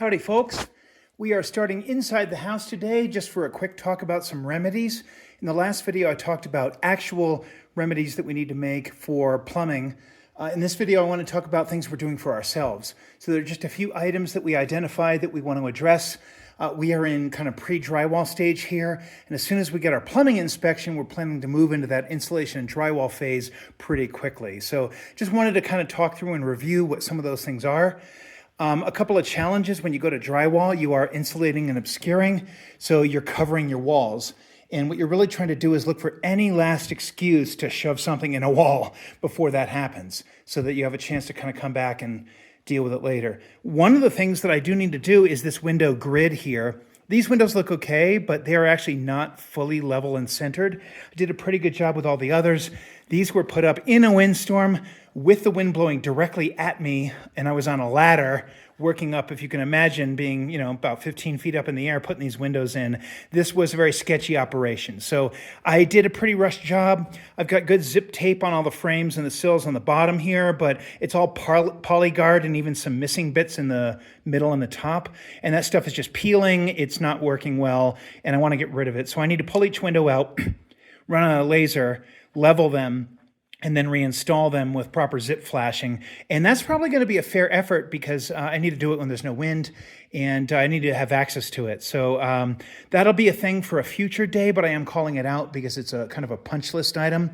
Howdy folks. We are starting inside the house today just for a quick talk about some remedies. In the last video I talked about actual remedies that we need to make for plumbing. In this video I want to talk about things we're doing for ourselves. So there are just a few items that we identified that we want to address. We are in kind of pre-drywall stage here, and as soon as we get our plumbing inspection, we're planning to move into that insulation and drywall phase pretty quickly. So just wanted to kind of talk through and review what some of those things are. A couple of challenges when you go to drywall: you are insulating and obscuring, so you're covering your walls. And what you're really trying to do is look for any last excuse to shove something in a wall before that happens, so that you have a chance to kind of come back and deal with it later. One of the things that I do need to do is this window grid here. These windows look okay, but they are actually not fully level and centered. I did a pretty good job with all the others. These were put up in a windstorm with the wind blowing directly at me, and I was on a ladder working up, if you can imagine, being, about 15 feet up in the air, putting these windows in. This was a very sketchy operation. So I did a pretty rushed job. I've got good zip tape on all the frames and the sills on the bottom here, but it's all polyguard and even some missing bits in the middle and the top. And that stuff is just peeling. It's not working well, and I want to get rid of it. So I need to pull each window out, run a laser, level them, and then reinstall them with proper zip flashing. And that's probably going to be a fair effort because I need to do it when there's no wind, and I need to have access to it. So that'll be a thing for a future day, but I am calling it out because it's a kind of a punch list item.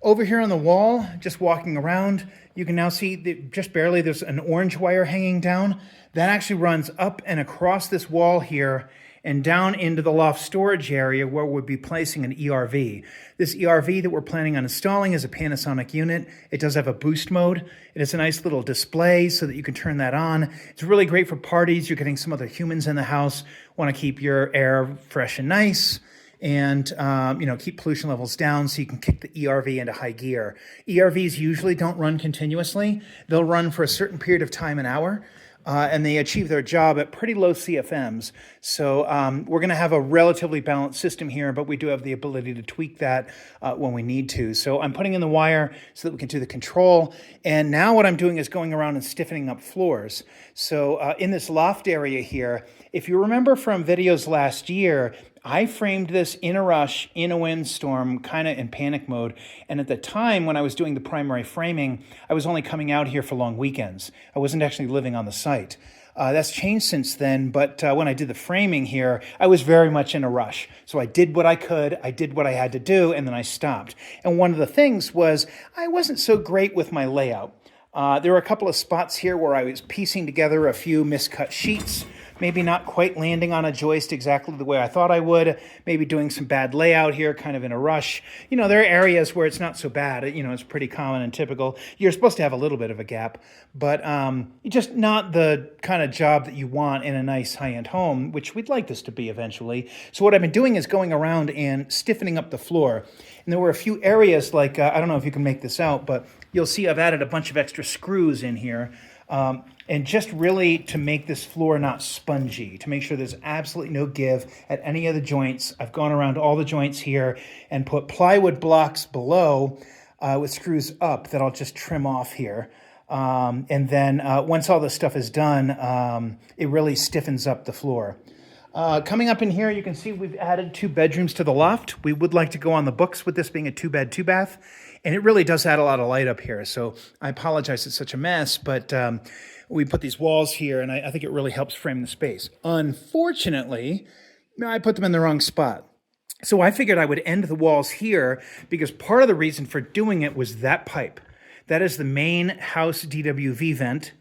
Over here on the wall, just walking around, you can now see that just barely there's an orange wire hanging down. That actually runs up and across this wall here and down into the loft storage area where we'll be placing an ERV. This ERV that we're planning on installing is a Panasonic unit. It does have a boost mode. It has a nice little display so that you can turn that on. It's really great for parties. You're getting some other humans in the house, want to keep your air fresh and nice, and keep pollution levels down so you can kick the ERV into high gear. ERVs usually don't run continuously. They'll run for a certain period of time, an hour. And they achieve their job at pretty low CFMs. So we're going to have a relatively balanced system here, but we do have the ability to tweak that when we need to. So I'm putting in the wire so that we can do the control. And now what I'm doing is going around and stiffening up floors. So in this loft area here, if you remember from videos last year, I framed this in a rush, in a windstorm, kind of in panic mode. And at the time when I was doing the primary framing, I was only coming out here for long weekends. I wasn't actually living on the site. That's changed since then, but when I did the framing here, I was very much in a rush. So I did what I could, I did what I had to do, and then I stopped. And one of the things was I wasn't so great with my layout. There were a couple of spots here where I was piecing together a few miscut sheets, maybe not quite landing on a joist exactly the way I thought I would, maybe doing some bad layout here, kind of in a rush. There are areas where it's not so bad. It's pretty common and typical. You're supposed to have a little bit of a gap, but just not the kind of job that you want in a nice high-end home, which we'd like this to be eventually. So what I've been doing is going around and stiffening up the floor. And there were a few areas like, I don't know if you can make this out, but you'll see I've added a bunch of extra screws in here. And just really to make this floor not spongy, to make sure there's absolutely no give at any of the joints. I've gone around all the joints here and put plywood blocks below with screws up that I'll just trim off here. And then once all this stuff is done, it really stiffens up the floor. Coming up in here, you can see we've added 2 bedrooms to the loft. We would like to go on the books with this being a 2-bed, 2-bath. And it really does add a lot of light up here. So I apologize it's such a mess, but we put these walls here, and I think it really helps frame the space. Unfortunately, I put them in the wrong spot. So I figured I would end the walls here because part of the reason for doing it was that pipe. That is the main house DWV vent.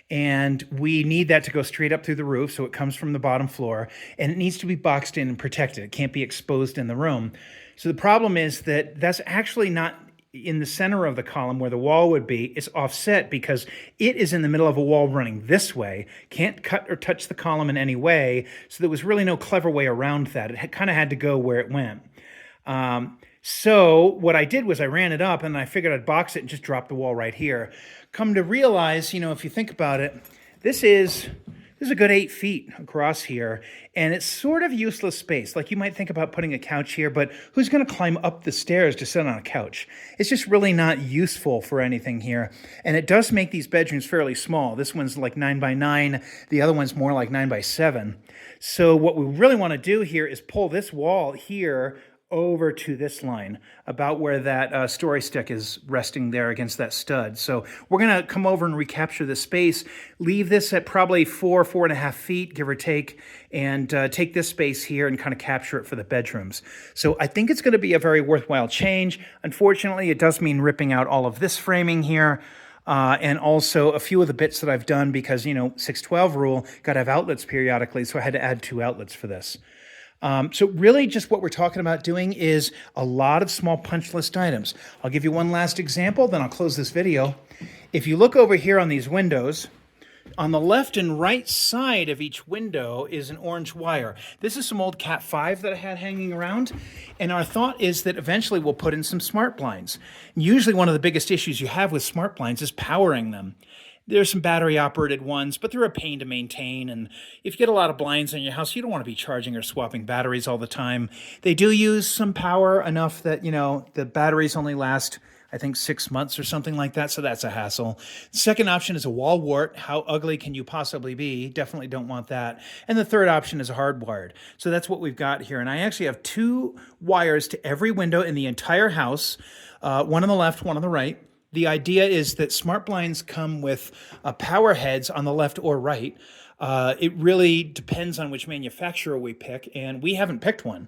And we need that to go straight up through the roof, so it comes from the bottom floor, and it needs to be boxed in and protected. It can't be exposed in the room. So the problem is that that's actually not in the center of the column where the wall would be. It's offset because it is in the middle of a wall running this way, can't cut or touch the column in any way, so there was really no clever way around that. It kind of had to go where it went. So what I did was I ran it up and I figured I'd box it and just drop the wall right here. Come to realize, if you think about it, this is There's a good 8 feet across here, and it's sort of useless space. Like you might think about putting a couch here, but who's going to climb up the stairs to sit on a couch? It's just really not useful for anything here. And it does make these bedrooms fairly small. This one's like 9 by 9. The other one's more like 9 by 7. So what we really want to do here is pull this wall here over to this line, about where that story stick is resting there against that stud. So we're going to come over and recapture the space, leave this at probably 4.5 feet, give or take, and take this space here and kind of capture it for the bedrooms. So I think it's going to be a very worthwhile change. Unfortunately, it does mean ripping out all of this framing here. And also a few of the bits that I've done because, 612 rule, got to have outlets periodically, so I had to add 2 outlets for this. So really just what we're talking about doing is a lot of small punch list items. I'll give you one last example, then I'll close this video. If you look over here on these windows, on the left and right side of each window is an orange wire. This is some old Cat 5 that I had hanging around, and our thought is that eventually we'll put in some smart blinds. And usually one of the biggest issues you have with smart blinds is powering them. There's some battery-operated ones, but they're a pain to maintain, and if you get a lot of blinds in your house, you don't want to be charging or swapping batteries all the time. They do use some power enough that, the batteries only last, I think, 6 months or something like that, so that's a hassle. The second option is a wall wart. How ugly can you possibly be? Definitely don't want that. And the third option is a hardwired. So that's what we've got here, and I actually have 2 wires to every window in the entire house, one on the left, one on the right. The idea is that smart blinds come with power heads on the left or right. It really depends on which manufacturer we pick, and we haven't picked one.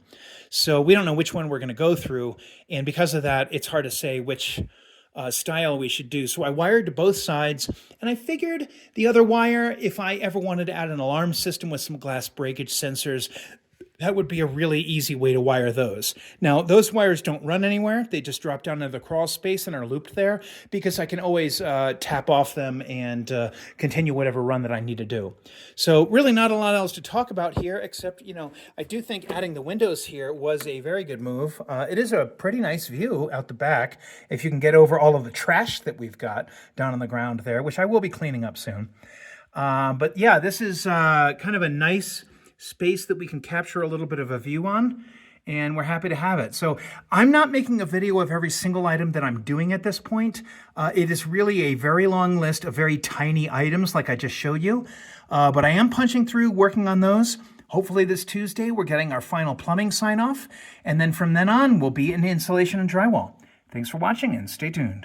So we don't know which one we're going to go through, and because of that, it's hard to say which style we should do. So I wired to both sides, and I figured the other wire, if I ever wanted to add an alarm system with some glass breakage sensors, that would be a really easy way to wire those. Now, those wires don't run anywhere. They just drop down into the crawl space and are looped there because I can always tap off them and continue whatever run that I need to do. So really not a lot else to talk about here, except, I do think adding the windows here was a very good move. It is a pretty nice view out the back if you can get over all of the trash that we've got down on the ground there, which I will be cleaning up soon. But yeah, this is kind of a nice space that we can capture a little bit of a view on, and we're happy to have it. So I'm not making a video of every single item that I'm doing at this point. It is really a very long list of very tiny items like I just showed you, but I am punching through, working on those. Hopefully this Tuesday we're getting our final plumbing sign off, and then from then on we'll be in insulation and drywall. Thanks for watching and stay tuned.